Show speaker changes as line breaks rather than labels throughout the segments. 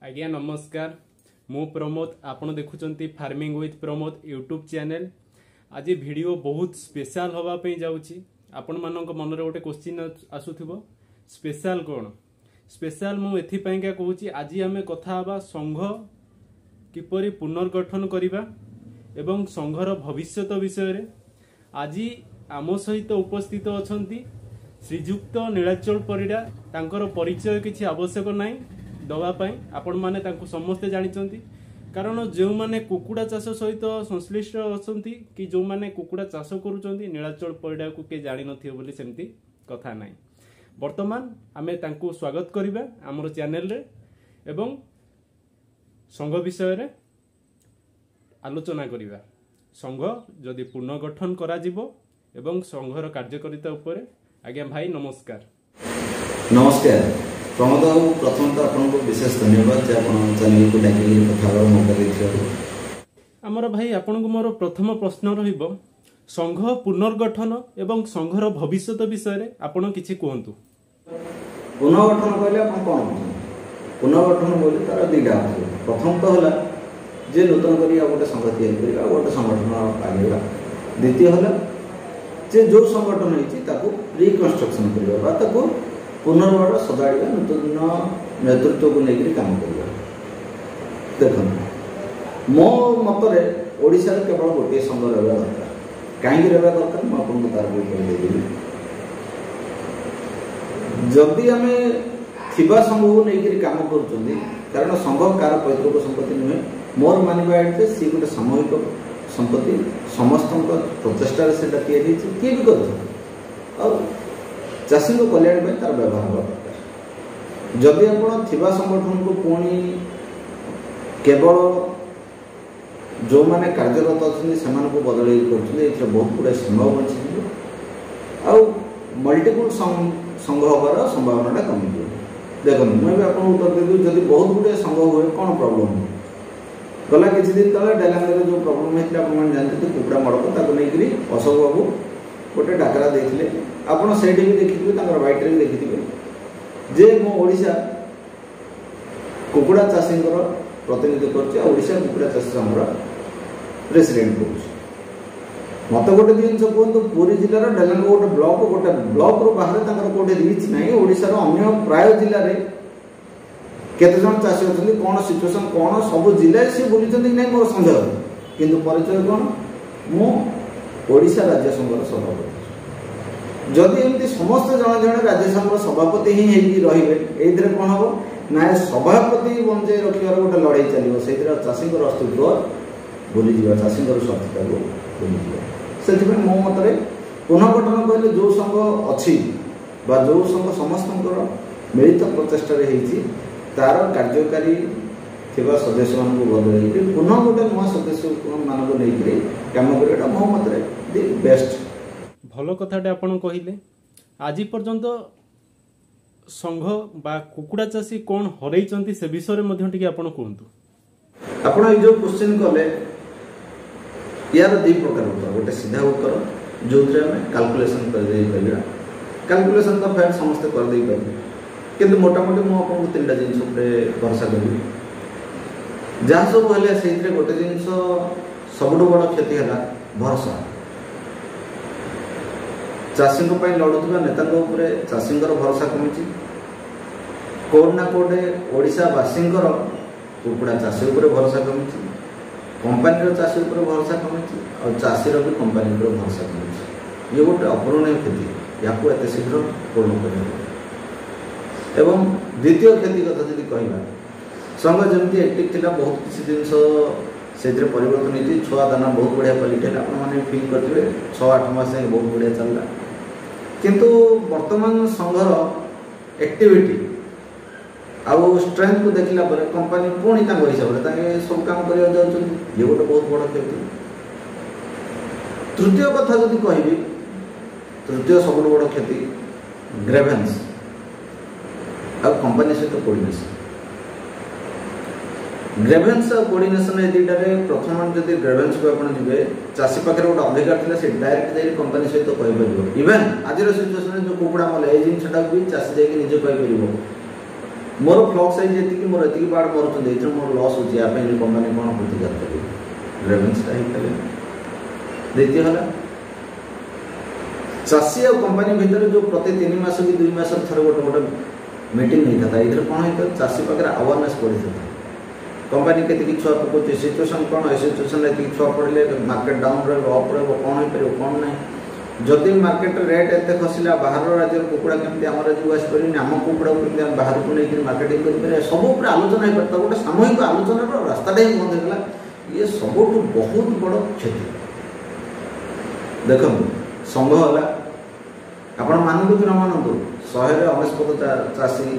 आज्ञा नमस्कार मु प्रमोद आपण देखुचंती farming with Pramod YouTube channel. आज वीडियो बहुत स्पेशल हवा पे जाउची। आपण मानक मन रे गोटे क्वेश्चन आसुथिबो स्पेशल कोन स्पेशल मु एथि पयका कहूची। आज आमे कथा हबा संघ किपरि पुनर्गठन करिबा एवं संघर भविष्यत विषय रे। आज आम सहित उपस्थित अछंती श्रीजुक्त नीलाचल परिडा। तांकर परिचय किछि आवश्यक नाही दवा पाई आपण माने तांको समस्ते जानिचंती। कारण जो माने कुकुड़ा चाष सहित संश्लिष्ट अछंती कि जो माने कुकुड़ा चाष करूचंती नीलाचल परिडा को के जानि नथियो बोली सेमती कथा नाही। वर्तमान आमे तांको स्वागत करिबा हमर चैनल रे एवं संघ विषय रे आलोचना करिबा। संघ जदि पुनर्गठन करा जिवो एवं संघर कार्यकारिता उपरे। आज्ञा भाई नमस्कार।
नमस्कार प्रमोद बाबू, प्रथम तो आपको विशेष धन्यवाद जे आपण चैनल को डाकिली कथा मौका दैथियो।
हमर भाई आपन को मोर प्रथम प्रश्न रहिबो संघ पुनर्गठन एवं संघर भविष्यत विषय रे आपण किछि कहंतु।
पुनर्गठन कहले आपण कोन बुझु? पुनर्गठन बोले तार दुईटा अछि। प्रथम तो होला जे नूतन करी गोटे संघ तैयारी करिबा गोटे संगठन आनिबा। द्वितीय होला जे जो संगठन होइछि ताको रिकंस्ट्रक्शन करिबा बा ताको पुनर्बार सजाड़ा नूतन नेतृत्व को लेकर काम कर। देख मो मतरे ओडिशा रे केवल गोटे संघ रहा दरकार। कहीं रहा दरकार मुझे तार कहदेवी। जदि आम थिबा संघ को लेकर काम कर कारण संघ कार पैतृक संपत्ति नुहे। मोर मानवा सी गोटे सामूहिक संपत्ति समस्त प्रचेषार से किए भी कर चाषी को कल्याण में तार व्यवहार हवा दरकार। जदि आप थिबा संगठन को पुणी केवल जो माने कार्यरत अच्छे से बदल कर बहुत गुड़ा समय बची मल्टीपल संघ हबार संभावना कमी। देखो मुझे आपको उत्तर देदी जब बहुत गुड़े संघ हुए कौन प्रोब्लेम गला किसी दिन तले डेलांगे जो प्रोब्लेम होता है जानते कुकुड़ा मड़क नहीं अशोक बाबू गोटे डाकरा देते आपड़ से भी देखिए व्हाइट भी देखिए जे मो ओडिशा कुकुड़ा चाषी प्रतिनिधित्व करा कुकुड़ा चाष प्रेसिडेंट कर मत गोटे जिन कहतु पुरी जिलार डेलांग गोटे ब्लॉक रू बाहर कौटे रिच ना ओडिशार अन्य प्राय जिले में केते जन चाषी अच्छे कौन सिचुएसन कौन सब जिले सी बुली ना मोर सन्देह किंतु परिचय कौन मु ओडिशा राज्य संघर सभापति। जदि एमती समस्त जन जन राज्य संघ सभापति ही रही कौन हम ना सभापति बंचे रखार गोटे लड़ाई चलो से चाषी अस्तित्व भूली चाषी स्वार्थता को भूली से मो मत पुनर्गठन कहले जो संघ अच्छी जो संघ समस्त मिलित प्रचेषा तार कार्यकारी थिबा सदस्य मान बदल पुनः गोटे नुआ सदस्य मान नहीं कम कर मो मत बेस्ट
भल कथाटे आपण कहले। आज पर्यंत संघ बा कुकुड़ा चाषी कौन हरई से विषय में आपण कहतु।
आपण ये जो क्वेश्चन कले यार दुई प्रकार उत्तर गोटे सीधा उत्तर जो कैलकुलेशन कर कैलकुलेशन तो फैक्ट समस्ते करदे पारे किंतु मोटामोटी मुझे तीन जिन भरोसा करी जहाँ सब है से गोटे जिन सब बड़ क्षति है भरोसा। चाषी लड़ुवा नेता चाषी भरोसा कमी कौट ना कौटे ओडिशावासी कुकुड़ा चाषी भरोसा कमी कंपानी चाषी भरोसा कमी और चाषीर भी कंपानी भरोसा कमी। ये गोटे अपूरणीय क्षति या शीघ्र पूर्ण कर। एवं द्वितीय क्षति कथा जी कहवा संघ जमी एक्टिव था बहुत किसी जिन से परिवर्तन होती छुआ दाना बहुत बढ़िया क्वालिटी है आपने फिल करेंगे 6-8 मास बहुत बढ़िया चलला किंतु वर्तमान संघर एक्टिविटी आउ स्ट्रेंथ को देखला पर कंपनी पुणी हिसाब से सब काम कर ये गोटे बहुत बड़ क्षति। तृतीय कथा जब कहि तृतीय सब बड़ क्षति ग्रेवेन्स आ कंपनी सहित कोऑर्डिनेशन। ग्रेवेन्स और कोऑर्डिनेशन ए दुईटारे प्रथम जब ग्रेवेन्स को आप जी चाषी पाखे गोटे अधिकार था से डायरेक्ट जाइए कंपनी सहित कहीपर इवेन आज सिचुएसन जो कुकुड़ा मल ये जिनटा भी चाषी जाकि निजे कहीपर मोर फ्लॉक साइज ये मोर एति बाड़ मरुଛନ୍ତି एथर मोर लॉस होची या पे कंपनी कोन प्रतिकार करी रेवेन्यू ही कले द्वितीय हला चासी और कंपनी भीतर जो प्रति 3 मास कि 2 मास थरे गोटे मीटिंग नहीं था इधर कौन है चाषी पाखे अवेयरनेस पड़ी था कंपनी के छुआ पकाउे सिचुएसन कौन ए सिचुएसन ये छुआ पड़े मार्केट डाउन रहा कौन हो पार कौन ना जदि मार्केट रेट एत खसला बाहर राज्य कुकुड़ा केमती आम राज्य आसपारे आम कुकुड़ा केमती बाहर को लेकर मार्केटिंग करें सब आलोचना हो पाता गोटे सामूहिक आलोचनार रास्ताटा ही बंद होगा ये सब बहुत बड़ क्षति देखो संघ है आपण मानतु कि न मानतु 199 चाषी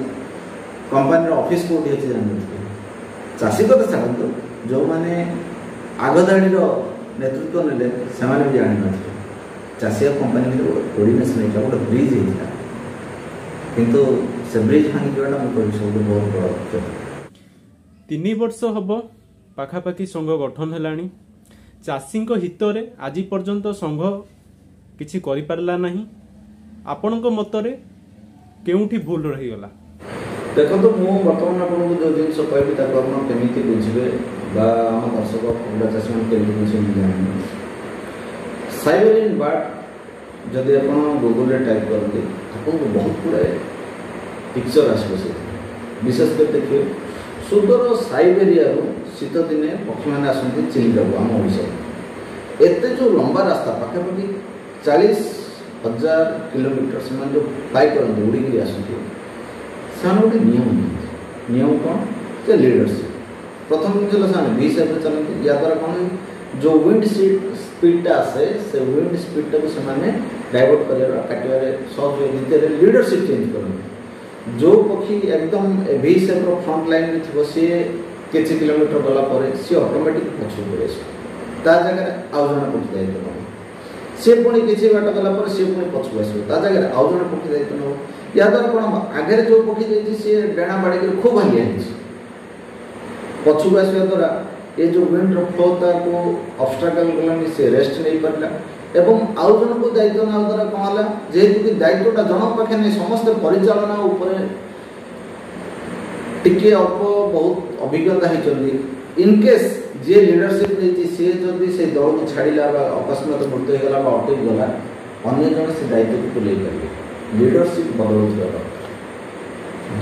कंपनी ऑफिस कोठी अच्छे जानते चाषी कथा छाड़ू जो मैंने आगधाड़ी नेतृत्व नेले से भी जानी न चाषी कंपनी भर कोर्डिनेसन होता गोटे ब्रिज होता किंतु से ब्रिज भांगी जाटा मुझे सब बहुत बड़ क्षति
3 वर्ष हम पाखापाखि संघ गठन है चाषी हित में आज पर्यंत संघ किसी करिपारला नहीं आपणक मतरे केउठी भूल रहीगला
देखो तो मु बर्तमान आपको जो जिनस कहबी ताको आपण केमिति बुझिबे बा हम दर्शक कुंडा चाषी मन केमिति बुझिबे जानि साइबेरियन बर्ड जदि आपण गूगल रे टाइप करते आपको बहुत गुड़ाए पिक्चर आसबे से विशेष कर देखिए सुदूर साइबेरिया शीत दिने पक्षी मैंने आसती चिलिका आम ओडिशा एत जो लंबा रास्ता पाखापाखि 40,000 किलोमीटर से जो फ्लाई करते उड़ी आसती से गोटे नियम कौन से लीडरशिप प्रथम जिन से भी हिसाब से चलते या द्वारा कौन जो विंड स्पीडटा आसे से विंड स्पीडटा को से डाइवर्ट कर काटे सहज द्वितीय लीडरशिप चेंज करते जो पक्षी एकदम भी हिसाब फ्रंट लाइन में थी सी किसी किलोमीटर गलापर सी ऑटोमेटिक पछू पड़े ता जगह आउ जन पक्षी दायित्व नब सी पुणी किसी बाट गलापर सी पुणी पछू आस जगह आउ जन पक्षी दायित्व नब या द्वारा कौन आगे जो पक्षी जाइए सी डेणा बाड़ी खूब भांगी पछू आसवा द्वारा ये जो विंड फ्लो को ऑब्स्ट्रकल गलानी से रेस्ट नहीं पारा एवं आउ जन को दायित्व ना द्वारा कौन है जेहेतु कि दायित्वटा जनक पाखे नहीं समस्त परिचालना उपर टिके अल्प बहुत अभिज्ञता होती इनकेस जे लीडरशिप नहीं सी जदि से दल को छाड़ा अकस्मात मृत्यु होगा अटक गला अन्य जन से दायित्व को तुले पारे लीडरशिप बदल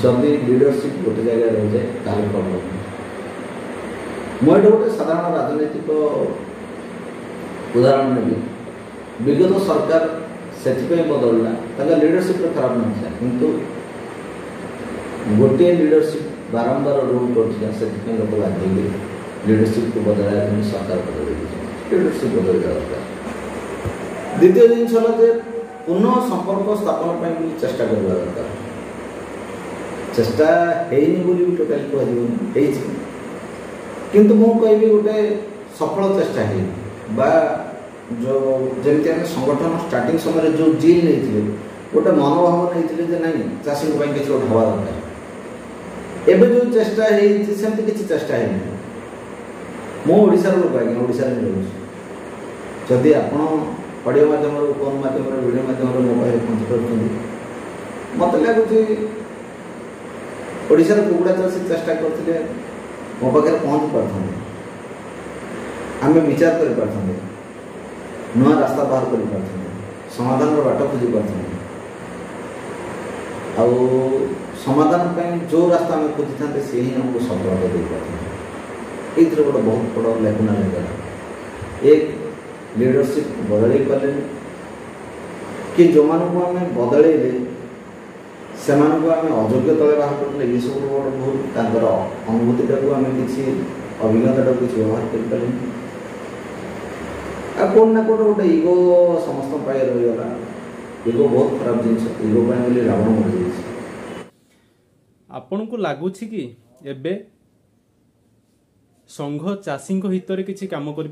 जदि लीडरशिप गोटे जगह रही जाए ताल प्रॉब्लम मुझे गोटे साधारण राजनैतिक उदाहरण नेबी विगत सरकार से बदलला लीडरशिप खराब ना किंतु गोटे लीडरशिप बारंबार रूल कर लोक बाध्य लीडरशिप को बदला सरकार बदल लीडरशिप बदल दरकार द्वितीय जिनस है पुनः संपर्क स्थापन पर चेष्टा करवा दरकार चेष्टा होनी टोटाल कह किंतु मु कहबी गोटे सफल चेष्टा है जो जमी आम संगठन स्टार्टिंग समय जो जिल नहीं गोटे मनोभाव नहीं नहीं चाषी किसी गोटे हवा दरकार एवं जो चेष्टा सेमती किसी चेष्टा है मुशार लोक आज्ञा ओडिशा रोज जदि आप ऑडियो माध्यम फोन माध्यम वीडियो माध्यम मो पाखे पहुँची पार्टी मत लगुच ओडिशार कुकुड़ा चाषी चेष्टा करते मो पाखे पहुँची पारते आम विचार कर पारते नुआ रास्ता बाहर कर पारते समाधान बाट खोजी पारते आउ समाधान जो रास्ता आम खोजी था सी ही आमको सफलता दे पाते ये गोटे बहुत बड़ा लेखना लगा एक लीडरशिप बदल पारे कि जो मानू आम बदल से आम अयोग्य तले बाहर करते ये सब बड़ भूल अनुभूतिटा को आम किसी अभिज्ञता किसी व्यवहार करें आ कौन ना कौन गोटे इगो समस्त रहीगला इगो बहुत खराब जिन इगो बोली रावण मर जाए
आपन को लगुच कि एबे संघ चाषी हित में किसी काम कर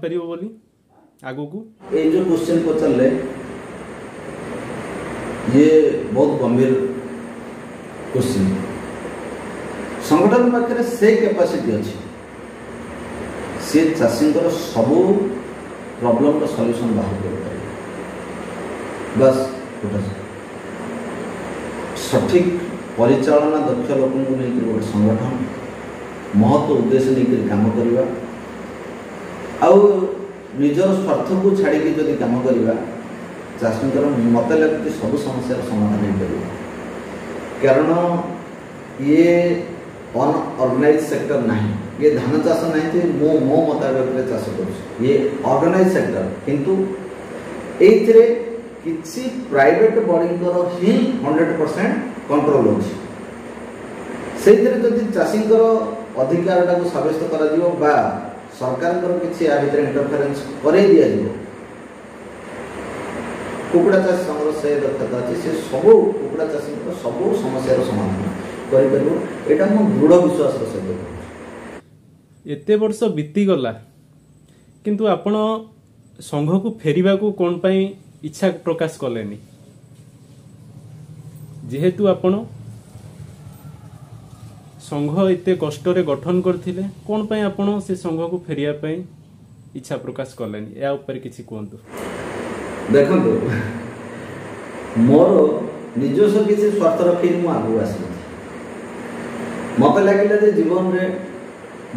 आगु को
ये जो क्वेश्चन पचारे ये बहुत गंभीर क्वेश्चन संगठन पाखे से कैपेसिटी अच्छी सी चाषी सब प्रॉब्लम का सॉल्यूशन बाहर कर बस सठिक परिचालना दक्ष लोक गोटे संगठन महत्व उद्देश्य नहीं काम करवा निजर स्वार्थ को छाड़ी जदि काम करवा चाषी मत लगे सब समस्या समाधान हो पार कारण ये अनऑर्गेनाइज सेक्टर नहीं ये धान चाष नहीं मो मुताबिक चाष कर ये ऑर्गेनाइज सेक्टर किंतु एथिरे किसी प्राइवेट बॉडी ही 100% कंट्रोल अच्छी से चाषी अधिकार टाक सब्यस्त कर सरकार किसी या भीतर इंटरफेरेंस कर कुकुड़ा चाषी संघर से दक्षता अच्छी से सब कुकुड़ा चाषी सब समस्या समाधान कर दृढ़ विश्वास सहित
एते वर्ष बीतीगला किंतु आपण संघ को फेरिबा को कौन पाई इच्छा प्रकाश कलेनी जेहेतु आपण संघ एते कष्टरे गठन करथिले कौन पाई आपण से संघ को फेरिया पाई इच्छा प्रकाश कलेनी या ऊपर किछि कोंतु
देखो मोर निजस्व किसी स्वार्थ रखी मु आगु आसी मत लगे जीवन में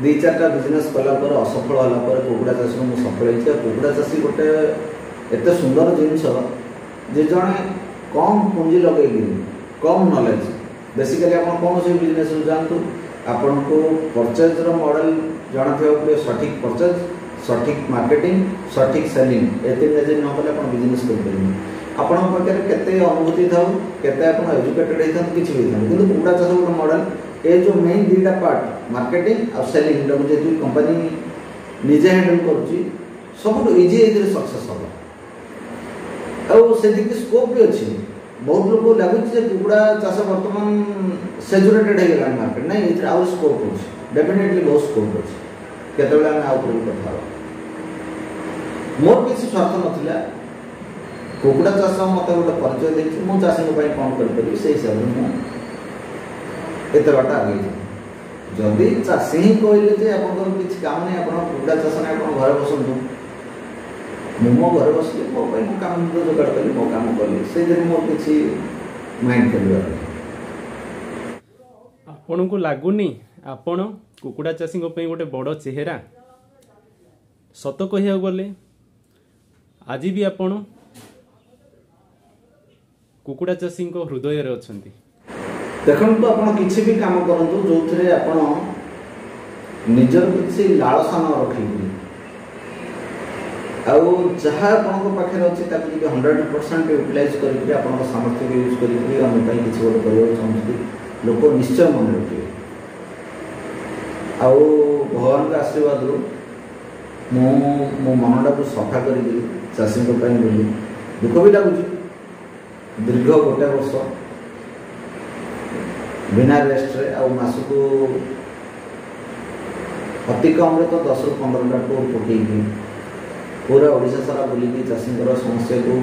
2-4टा बिजनेस कला पर असफल होला पर कुकुड़ा चाष में सफल होइछे कुकुड़ा चाषी गोटे एते सुंदर जिनस जे जणे कम पूंजी लगे कम नॉलेज बेसिकली आप कौन से बिजनेस जानतु आपन को परचेज रो मॉडल जाना थे सठिक परचेज सठिक मार्केटिंग सठिक सेलिंग ए तीन जे न कले अपन बिजनेस कर परिबे आपन पाखे केते अनुभूति थाउ केते अपन एजुकेटेड होइथन किछि होइथन किंतु कुकुड़ा चाष गोटे मॉडल ए जो मेन दुईटा पार्ट मार्केटिंग और सेलिंग जो कंपनी निजे हैंडल करुच्ची सब इजी ए सक्सेस हम से स्कोप भी अच्छी बहुत लोग लगुच कुकुड़ा चाष बर्तमान सेचुरेटेड हो गला मार्केट नहीं ये आउ स्कोप अच्छे डेफिनेटली बहुत स्कोप अच्छे केतबेले आम आउ कथा मोर किसी स्वार्थ नाला कुकुड़ा चाष मत गोटे परिचय देखिए मु चाषी कौन करी से हिसाब से एत बाट आगे जदि चाषी ही कहले जे आपन किसी काम नहीं आप कुकुड़ा चाष नहीं आप घर बसतु मो घर बसली मो काम जोगाड़ कली मो काम कली से मोर किसी माइंड कर
आपन को लागुनी आपण कुकुड़ा चाषी गोटे बड़ चेहरा सत कहिया गले आज भी आपण कुकुड़ा चाषी हृदय रे अछंती
देखो तो आप किसी भी काम करूँ जो थे आप निजर किसी लालसा न रखी जहाँ पाखे अच्छे 100% यूटिलाइज करके सामर्थ्य को यूज करके किसी गोटे करवाक चाहते लोक निश्चय मन रखिए भगवान का आशीर्वाद मो मनटा को सफा कर चाषी बोली दुख भी लगुच दीर्घ गोटे वर्ष बिना रेस्ट रे आ मास को अति कम रे तो 10 ରୁ 15टा टूर पकईकि पूरा ओडिशा सारा बुलिकी चाषी समस्या को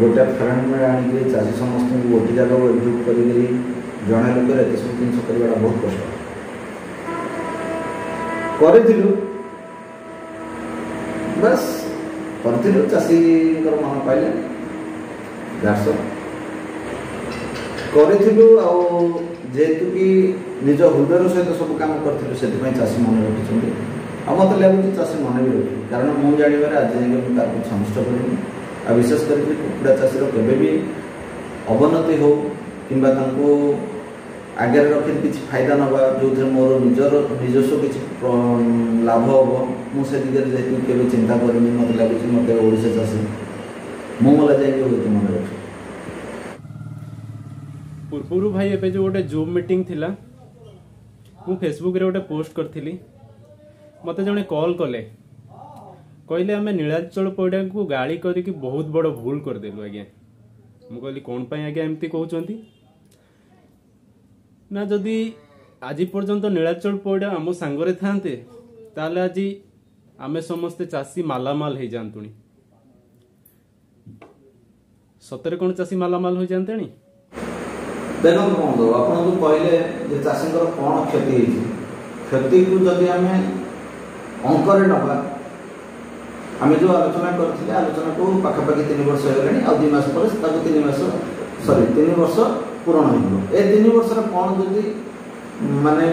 गोटे फ्रेंड में आनिक चाषी समस्त को गोटे जगह एकजुट कर जड़े लोक एत सब जिन करवा बहुत कष्ट करूँ बस करूँ चाषी मन पाइले दास करूँ जेहेतु कि निज हृदय सहित सब काम करूँ से चाषी मन रखी मत लगे चाषी मन भी रखी कारण मुझे जानवर आज जाए सन्तुष्ट करूँ आ विशेष कर कुकुड़ा चाषी केवे भी अवनति हो कि आगे रखी किसी फायदा नवा जो मोर निजस्व किसी लाभ हम मुझे दिगरे के चिंता करनी मत लगुच मत ओडिशा चाषी मुला जाए मन रखी
पूर्व भाई एबे जो गोटे जूम मीटिंग थिला मु फेसबुक रे गोटे पोस्ट करथिली मते जने कॉल कले कहले आमे नीलाचल पौड़ा को गाड़ी करके बहुत बड़ भूल कर देलु आज्ञा मु कहली कोन पई आज्ञा एमती कहउचंती ना जदि आज पर्यंत नीलाचल पौड़ा आम सांगरे थांते ताले आज आमे समस्ते चाषी मालामाल हो जानतुनी सतरे कोन चाषी मालामाल हो जानतेनी
देखो बंधु आपन जो कहले चाषी कौन क्षति क्षति को जदि आम अंकरे नवा आम जो आलोचना करते आलोचना को पाखापाखि 3 वर्ष हो गलानी आ 2 मास पर 3 वर्ष ପୂରଣ हो ए 3 वर्ष कौन जदि माने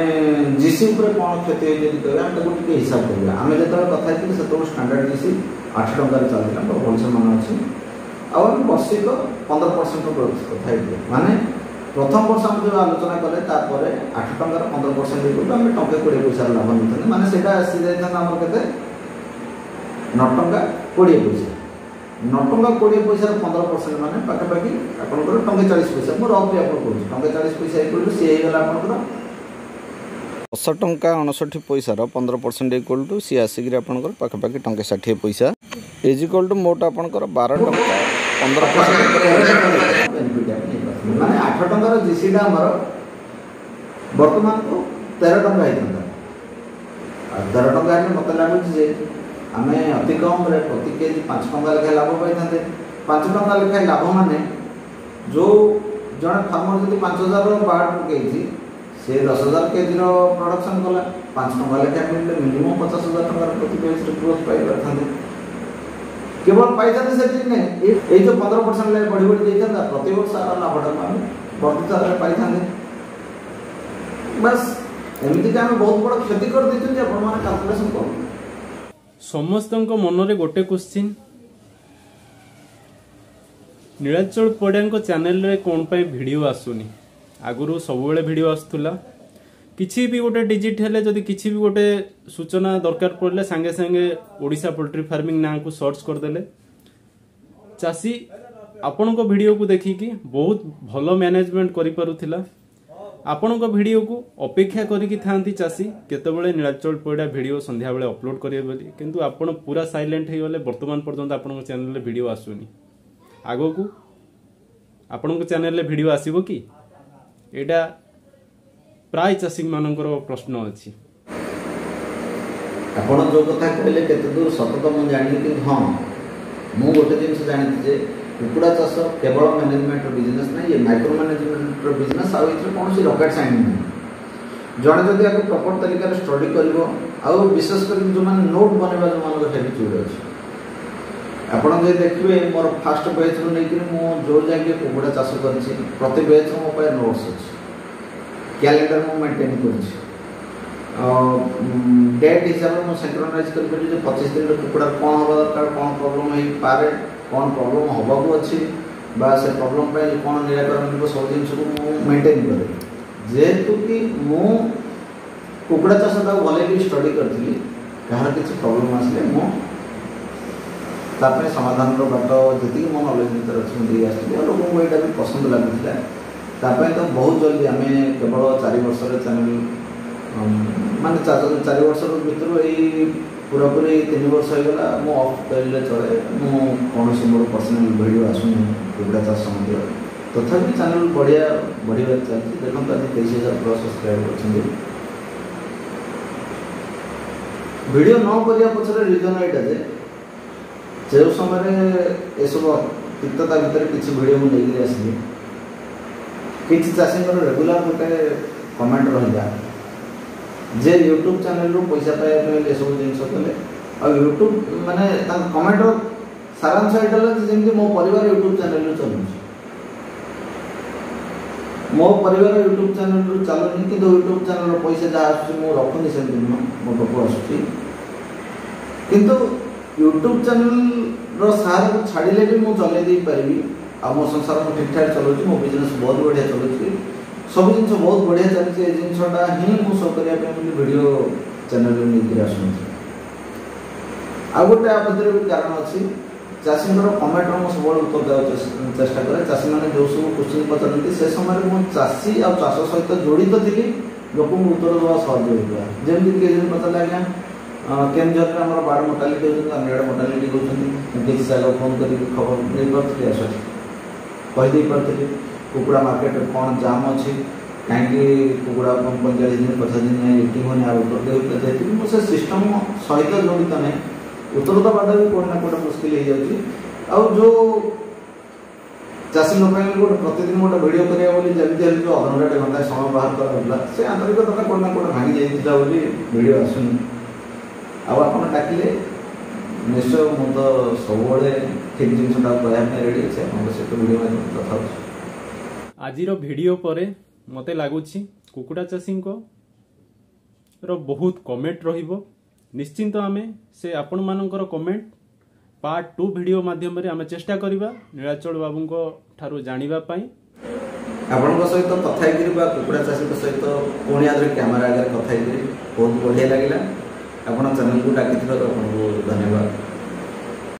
जीसी ऊपर कौन क्षति होई जदि कहबा हम तो टिके हिसाब करबा आमे जतरा कथा कि से तो स्टैंडर्ड जीसी 8 टका रे चलला तो होलसेल मान अछि आ वर्षिक 15% ग्रोथ कथा माने प्रथम वर्ष हम जो आलोचना कले तापर 8 टका 15% देखो हम टके 20 पैसा लाभ मिलथन माने सेटा आसी जाय था हमर केते 9 टका 20 पैसा 9 टका 20 पैसा 15% माने पाके पाकी आपनकर टके 40 पैसा मो रफ आपन कहू टके 40 पैसा इक्वल टू सी हे गला आपनकर 10 टका 59 पैसा 15% इक्वल टू सी आसी आपनकर पाके पाकी टके 60 पैसा इज इक्वल टू मोट आपनकर 12 टका 15% माने 8 टका जीसीडा हमर वर्तमान को 13 टका हेतंदा 13 टका ने मत लागु जे आमे अति कम रे प्रति केजी 5 टका लेखा लाभ पाई थाते 5 टका लेखा लाभ माने जो जण फार्मर जदि 5000 रो बाड़ पकेजी से 10000 केजी रो प्रोडक्शन कला 5 टका लेखा मिलले मिनिमम 50000 टका प्रति केजी ग्रोथ पाई थाते केवल पाई थाते से नै ए जो 15% ले बढ़ी बढ़ी देइथा प्रति वर्ष आ लाभटा हम बढ़ता रे पाई थाते बस एमिति के हम बहुत बड़ क्षति कर दैछन जे अपन माने कैलकुलेशन कर
समस्त मनरे गोटे क्वेश्चन नीलाचल पड़िया चैनल रे कौन पाई वीडियो आसुनी आगुरु सब वीडियो आसुला किसी भी गोटे डिजिट हेले जदि किसी भी गोटे सूचना दरकार पड़े सांगे सांगे ओडिशा पोल्ट्री फार्मिंग ना को सर्च करदेले चाषी आपण वीडियो को देखिकी बहुत भल मैनेजमेंट करि पारुथिला आपण वीडियो को अपेक्षा करिकी थांती चाषी केतेबेले नीलाचल पड़ा वीडियो संध्या बेले अपलोड करिवे बोली किंतु आपण पूरा साइलेंट हे गले वर्तमान पर्यंत आपण चैनल रे वीडियो आसुनी आगो को आपण चैनल रे वीडियो आसीबो कि एटा प्राय चाषी मानकर प्रश्न अछि
आपण जो कथा कहले केते दूर सतत मु जानि कि हां मु गोटे जिंस जानि जे कुकुड़ा चाष केवल मैनेजमेंट बिजनेस ना ये माइक्रो मैनेजमेंट बिजनेस आउ इथरे कौन सी रॉकेट साइंस नहीं जड़े जदि आगे प्रॉपर तरीका रे स्टडी करिवो आउ विशेष कर जो मान नोट बनेबा जो मान हैबिचुड अछि आपण जे देखिबे मोर फर्स्ट बैच रो नै कि मु जो जाके कुकुड़ा चाष करछि प्रति बैच मो पाए नोट्स अछि कैलेंडर मु मेंटेन करछि डेट हिसाब रे मु सिंक्रोनाइज कर जे 25 दिन रे कुकुड़ा कोन होबा दरकार कोन प्रॉब्लम है पारे कौन प्रॉब्लम होबा को अच्छी बा से प्रॉब्लम पे कौन निराकरण को सब दिन को मेंटेन करे जेतु कि मु कुकुड़ा चाष ता भले भी स्टडी करथि कहार किछ प्रॉब्लम आसले मु तापे समाधान रो बाटो जति मो नॉलेज भीतर अछि दे आछि लोक को एटा भी पसंद लागुथिला तापे तो बहुत जल्दी हमें केवल 4 वर्ष रे चैनल माने 4 वर्ष रो भीतर एई पूरा पूरी 3 वर्ष हो गला मो ऑफ करले चले मो कौन से मोर पर्सनल वीडियो आसुनी कुकुड़ा चाष संबंधी तथापि चैनल बढ़िया बढ़िया चलछि देखन त 23000 प्लस सब्सक्राइबर अछिन वीडियो न करिया पछरे रीजन एटा जे समय ए सब तिक्तता भीतर किछि वीडियो मु लेके आसली किछि चाषी रेगुलर गोटे कमेंट रहिला जे यूट्यूब चैनल रो पैसा पाए ए सब जिंस कले और यूट्यूब माने ता कमेंट रो सारांश एटल जेमि मो परिवार यूट्यूब चैनल रो चलु मो परिवार यूट्यूब चैनल रो चलनि कि यूट्यूब चैनल रो पैसा जा आसु मो रखनि से दिन मो पको आसुची किंतु यूट्यूब चैनल रो सार को छाडिले भी मो चले दै परबी आ मो संसार में ठीक ठाक चलुची मो बिजनेस बहुत बढ़िया चलुची सब जिन बहुत बढ़िया चलती है जिनटा ही मु सब करिया पे वीडियो चैनल रे निकि आसु आ गोटे आ भीतर भी कारण अछि चाषी कमेंट रो सब उत्तर देवा चेष्टा करे चाषी माने जो सब क्वेश्चन पचारती से समय मु चाषी आ चाष सहित जड़ित थी लोक उत्तर देवा सहज होइबा जेमि के जन पता लागला केनझर रे हमर बाड़ मोटालिटी होचन अनेड मोटालिटी होचन किछि साल फोन करी खबर नै करथि आसो कहि दे परथि कुकुड़ा मार्केट कौन जाम अच्छी कहीं कुकुड़ा 45 दिन 50 दिन मीटिंग होने उत्तर दे से सिस्टम सहित जड़ित नहीं उत्तर दबाटा भी कोड ना कोड मुश्किल हो जाती आ जो चाषी लोक गोटे प्रतिदिन गोटे वीडियो करिया बोली जल्दी जल्दी जो अधघंटा घंटा समय बाहर करा से आंतरिकता कोड ना कोड भांगी जाइथिला बोली वीडियो आसुनी आ आपण डाकिले निश्चय मु तो सब ठीक जिनटा कहया रेडी अछि आपण से वीडियो में कथा
आजिर भिडियो परे मते लागुछि कुकुड़ा चाषींको रो बहुत कमेंट रहिबो। निश्चिंत आमे से आपण मानकर कमेंट पार्ट 2 भिडियो माध्यम रे आमे चेष्टा करिबा नीलाचल बाबूंको ठारू जानिबा पई।
आपनक सहित कथा हेकरी बा कुकुड़ा चाषी सहित कोणी आदर कैमरा आगे कथा हेकरी बहुत बढ़िया लागिला। आपण चैनल को डाकिथिबार आपनको धन्यवाद।